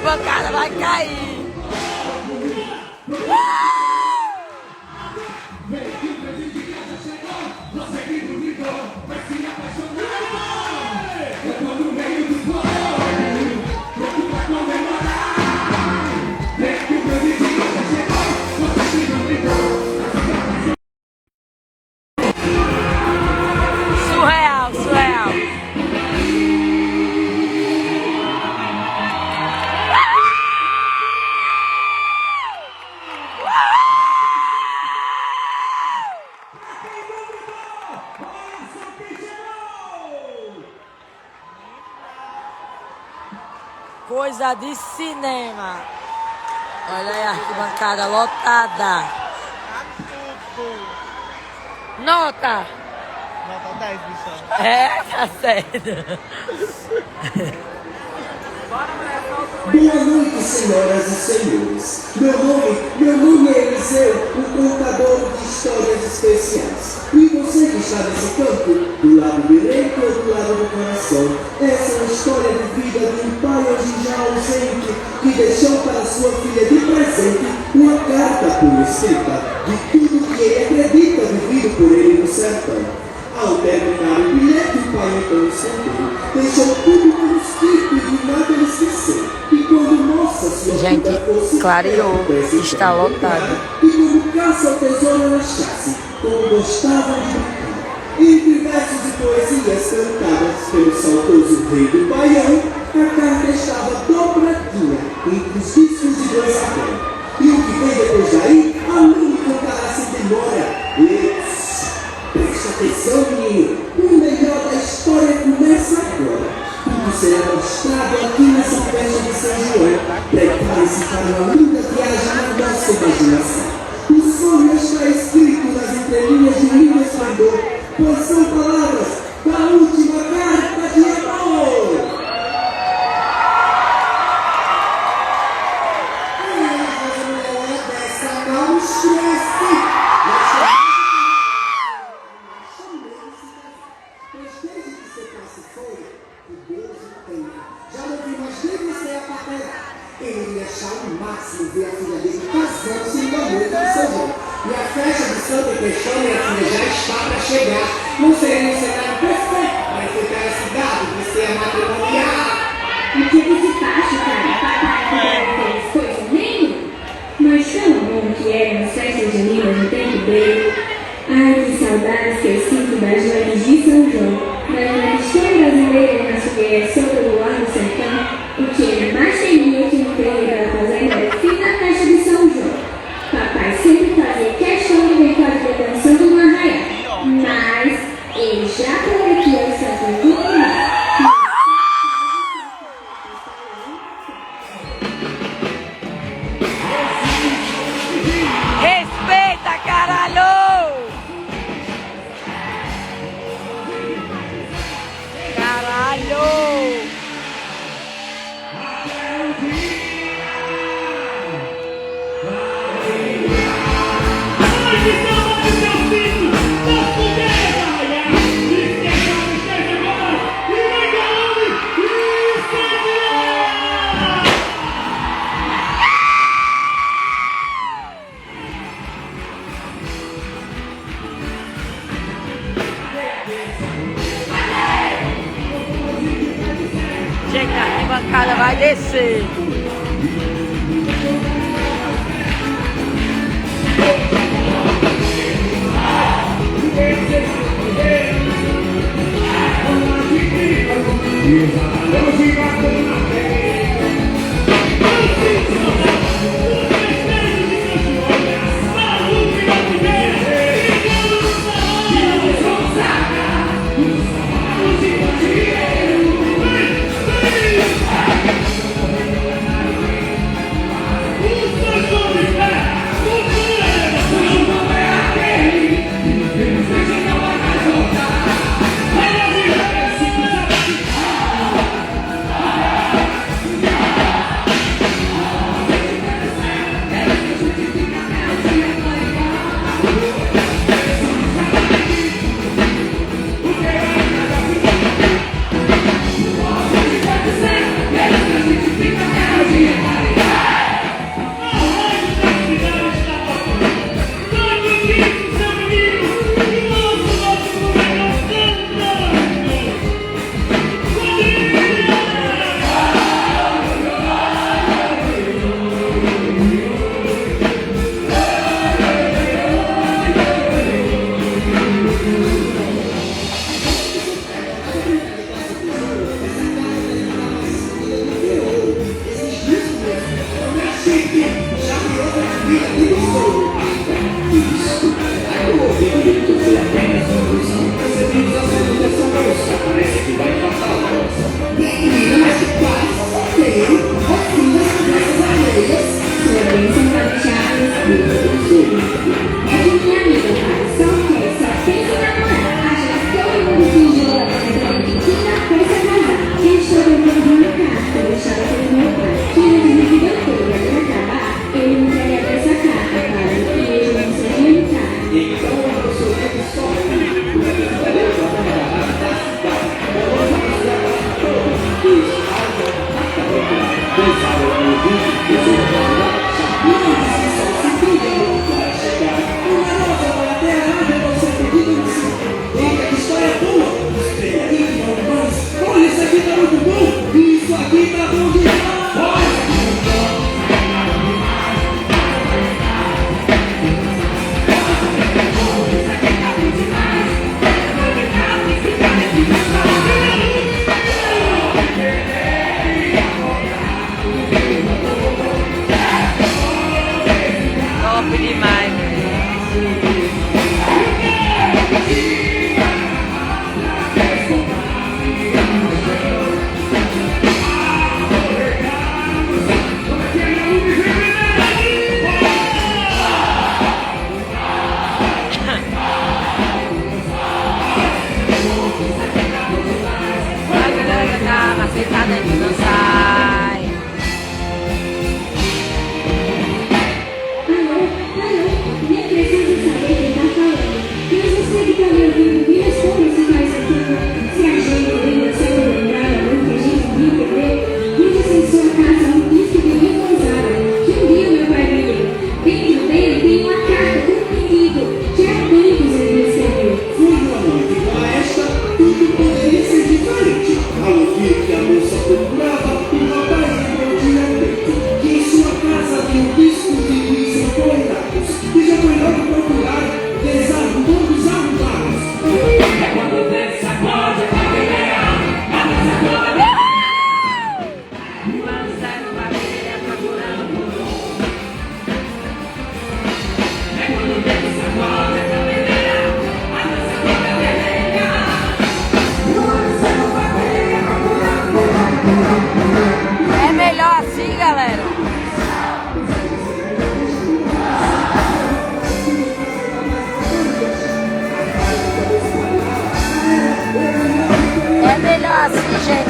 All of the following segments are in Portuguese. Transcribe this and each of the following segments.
arquibancada vai cair. Surreal, surreal. Coisa de cinema. Olha aí a arquibancada lotada. Nota. Nota 10, bichão. É, tá certo. Boa noite, senhoras e senhores. Meu nome é Eliseu, o contador de histórias especiais. E você que está nesse campo, do lado direito ou do lado do coração, essa é a história de vida de um pai hoje já ausente, que deixou para sua filha de presente uma carta por escrita de tudo que ele acredita vivido por ele no sertão. Ao terminar o bilhete, o pai então escondeu, deixou tudo por escrito e de nada ele esqueceu. E quando mostra sua Gente, vida fosse clareou, está lotado. e como caça ao tesouro ela achasse, como gostavam de brincar. Entre versos e poesias cantadas pelo saudoso rei do Baião, a carta estava dobradinha entre os discos de dois sapéus. E o que vem depois daí, a Lume contará sem demora. Preste atenção, menino. O melhor da história começa agora. Tudo será mostrado aqui nessa festa de São João. Prepare-se para uma linda viagem na nossa imaginação. O sonho está escrito nas entrelinhas de um lindo esplendor, pois são palavras da última carta de amor. Dessa não esquece. Pois desde que seu pai se foi, o Deus entende. Já não vi mais nem você a papelar. Ele ia achar o máximo ver a filha dele casando-se na noite de São João. E a festa de Santa Questão, minha filha, já está para chegar. Não seria um cenário perfeito para enfeitar a cidade de ser matrimonial. O que visitaste, cara? Papai não fez coisa nenhuma. Mas tão bom que eram as festas juninas no tempo dele. Ai, que saudades que eu sinto das noites de São João, das noites tão brasileiras na fogueira solta do ar do sertão. O que ele mais temia que no treino da fazenda era o fim da festa de São João. Papai sempre fazia questão de ver quadrilha dançando no arraial, mas ele já prometia ao Santo Antônio.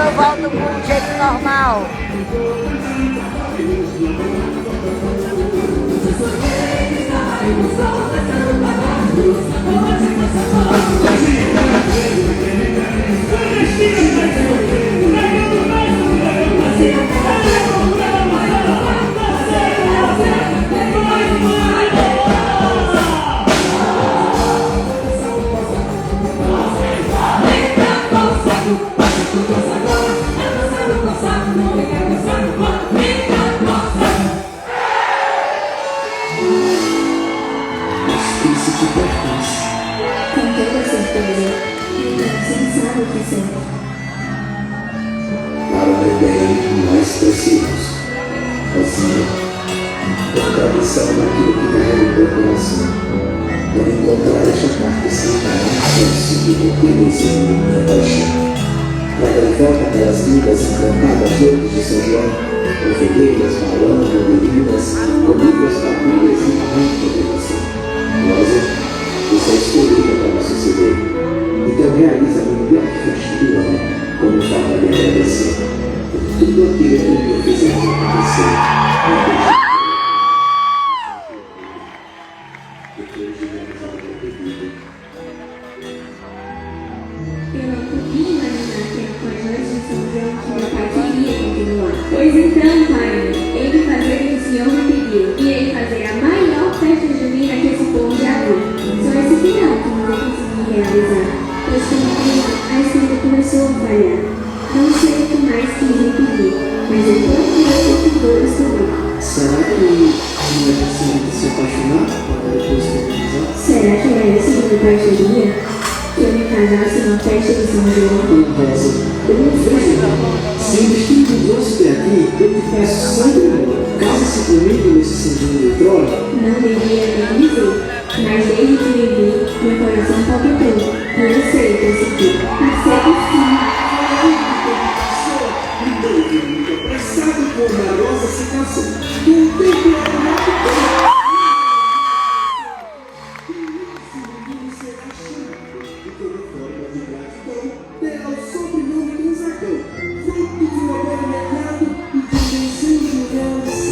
eu volto pro jeito normal. Isso te pertence. Com toda certeza, então você sabe o que sente. Para o bem mais precioso. Assim, com tradição naquilo que carrega o teu coração. Quando encontrar esta carta sentada, consigo reconhecer minha paixão. Traga de volta aquelas vidas encantadas flores de São João, com fogueiras, malandro, meninas, comidas, famílias e muito devoção. Rosa, você é escolhida para me suceder. Então realiza a melhor festa do ano, como forma de agradecer por tudo aquilo que me fizeste acontecer. Depois de realizar o meu pedido. Eu não podia imaginar que era com a noite de São João que meu pai queria continuar. Pois então, pai, ele fazer o que o senhor me pediu, e ele fazer a maior festa junina que esse povo já viu. Só esse final que não vai conseguir realizar. Pois com o tempo, a escrita começou a falhar. Não sei o que mais quis me pedir, mas eu prometo que vou descobrir. Será que não é possível se apaixonar para depois se realizar? Será que era isso que meu pai queria? Que eu me casasse numa festa de São João? Rosa, eu não vejo nada. Se o Espírito trouxe até aqui, eu te peço sempre, casa-se comigo nesse segundo trono. Não devia nem dizer, mas desde que me vi, meu coração palpitou. E eu sei que eu senti. Aceito sim. E teve muito apressado com uma rosa se casou. Com o tempo era muito bom. E esse menino será chamado, de toda forma de gratidão, terá o sobrenome Gonzagão, fruto de um amor imediato e de um desejo realizado.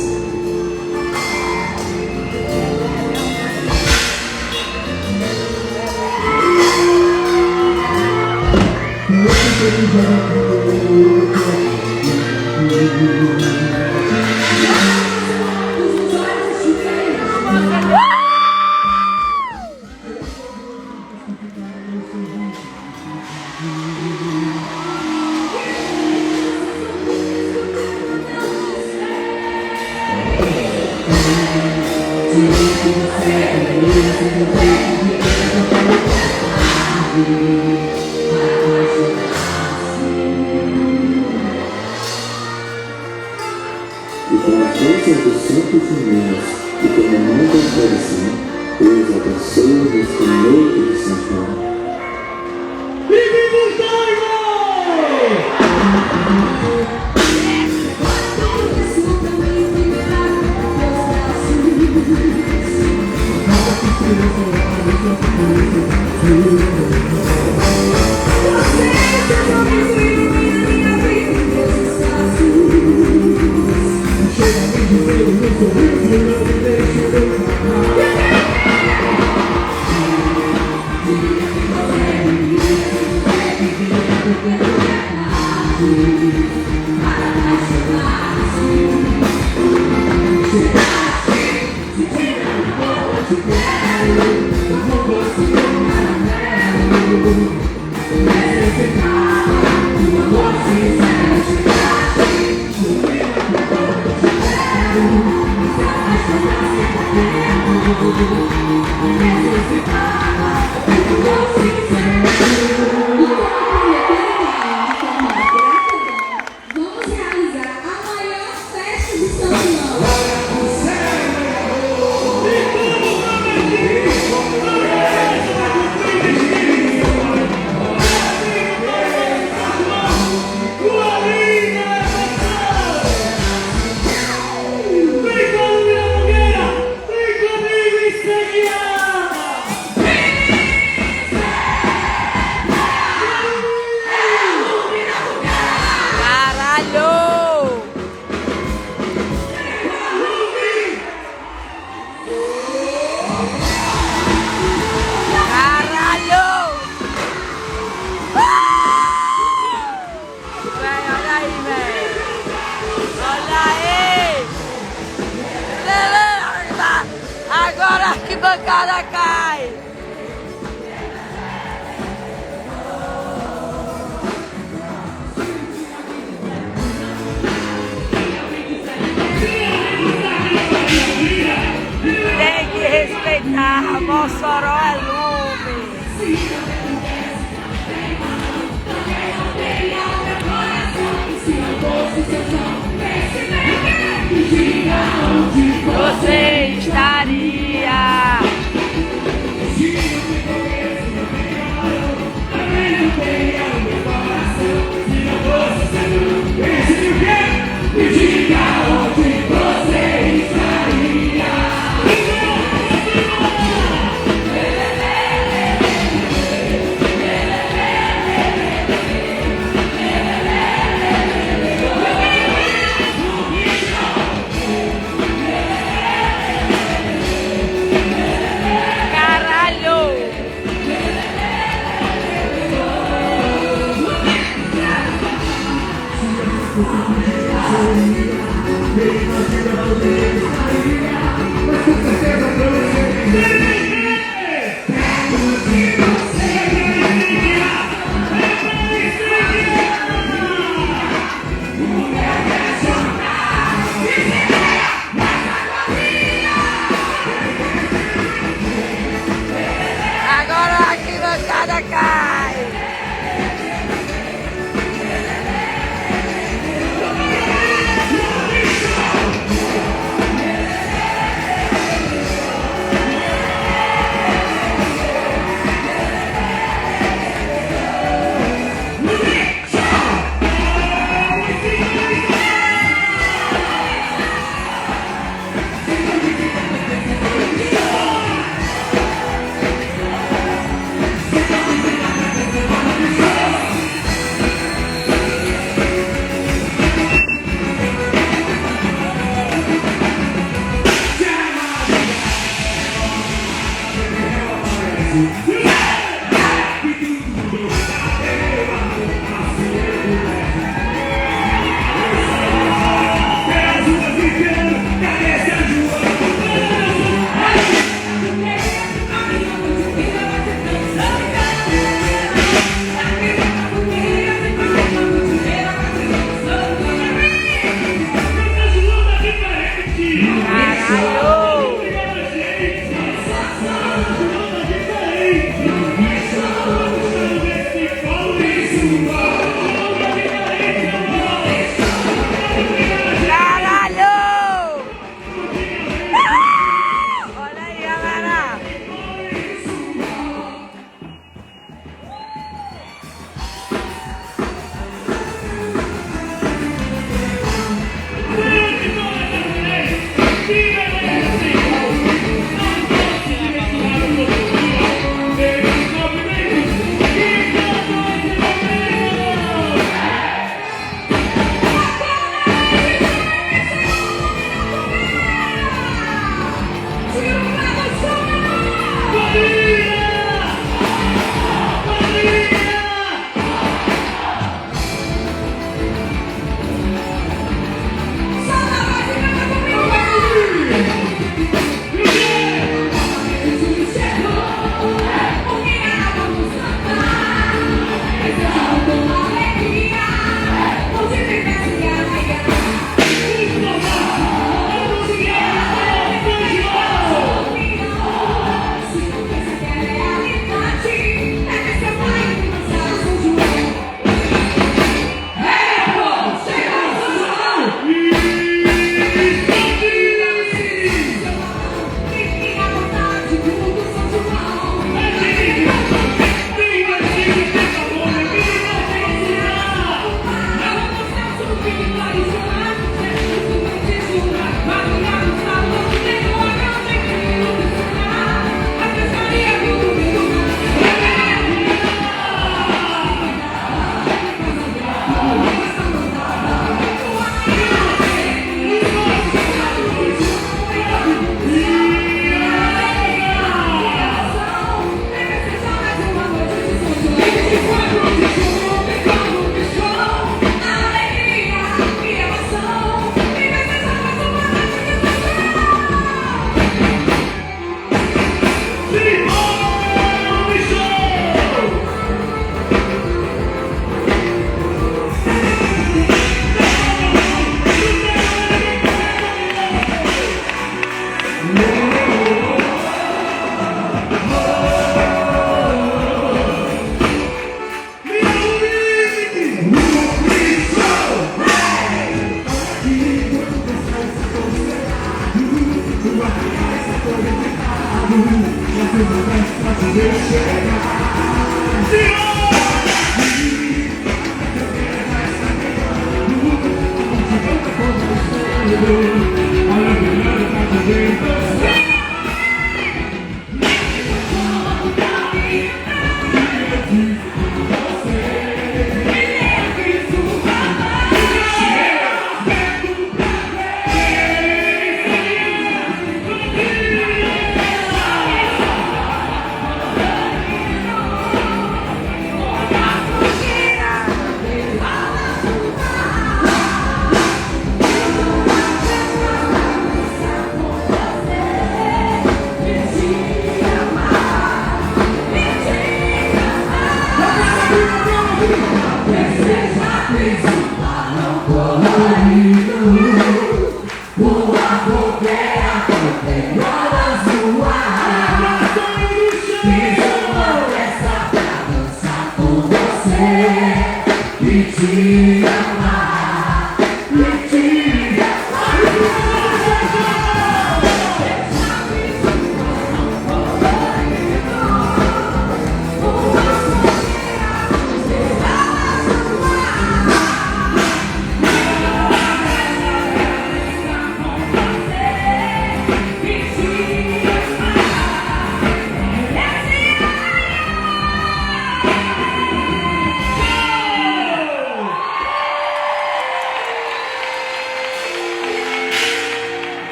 E com a força dos santos meninos e com a mão da tradição, Deus abençoe neste noite de São João. Vamos realizar a maior festa de São João. Agora a arquibancada cai! Tem que respeitar, Mossoró é Lume! Você estaria. Caralho! Caralho! Olha aí, galera!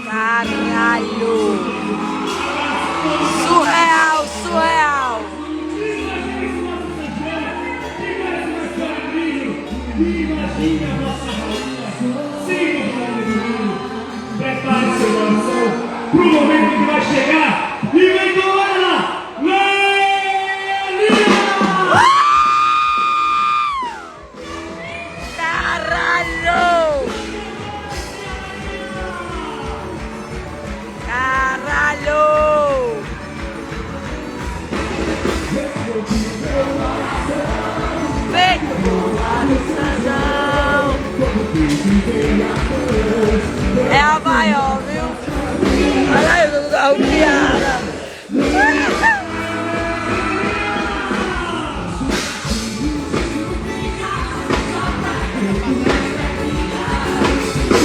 Caralho! Surreal, surreal! Prepare seu coração pro momento que vai chegar e vem com ela! Caralho! Caralho! Feito é a maior, viu? Olha aí, eu tô arrupiada.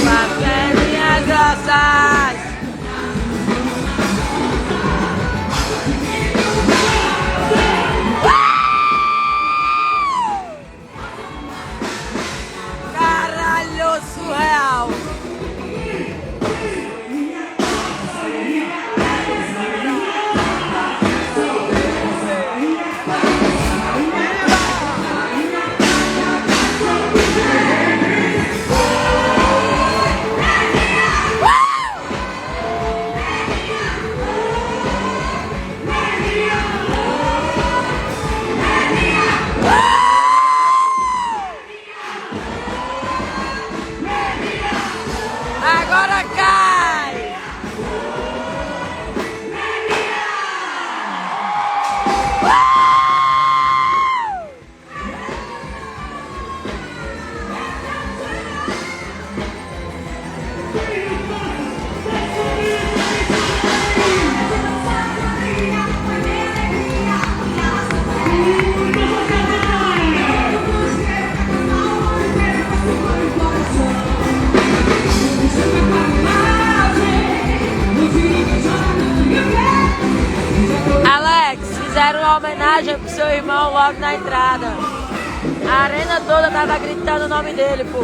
Papelinhas grossas. Caralho, surreal. Agora cai! Alex, fizeram uma homenagem pro seu irmão logo na entrada. A arena toda tava gritando o nome dele, pô.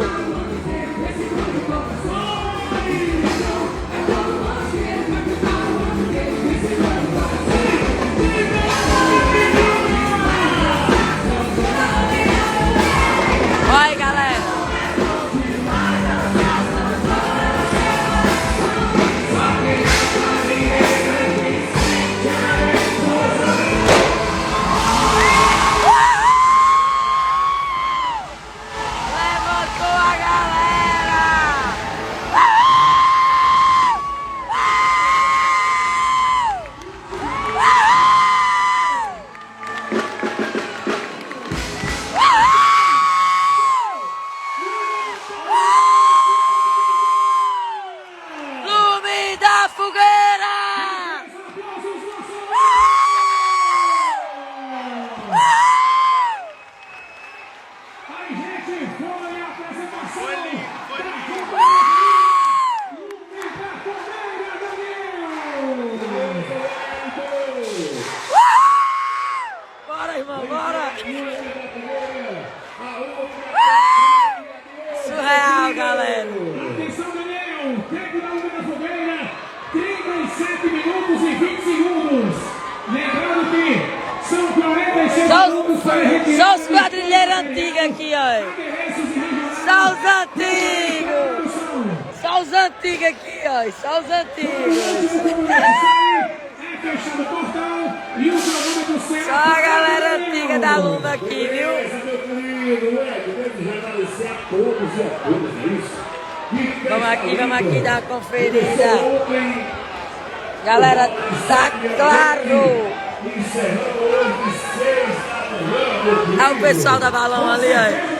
Oi, galera. Levantou a galera! Lume da Fogueira! Aí, gente, foi a apresentação! Foi lindo, foi lindo! Bora, irmão, bora! Surreal, galera! Atenção, Daniel! Tempo da Lume da Fogueira, 37 minutos e 20 segundos. Lembrando que são 46 segundos para retirar. Só os quadrilheiros antigos aqui, ó. Só os antigos! Só os antigos aqui, ó. Só os antigos! É fechado o portão e o cronômetro será. Só a galera antiga da Lume aqui, viu? Vamos aqui dar uma conferida. Galera, tá claro! Olha o pessoal da balão ali, ó.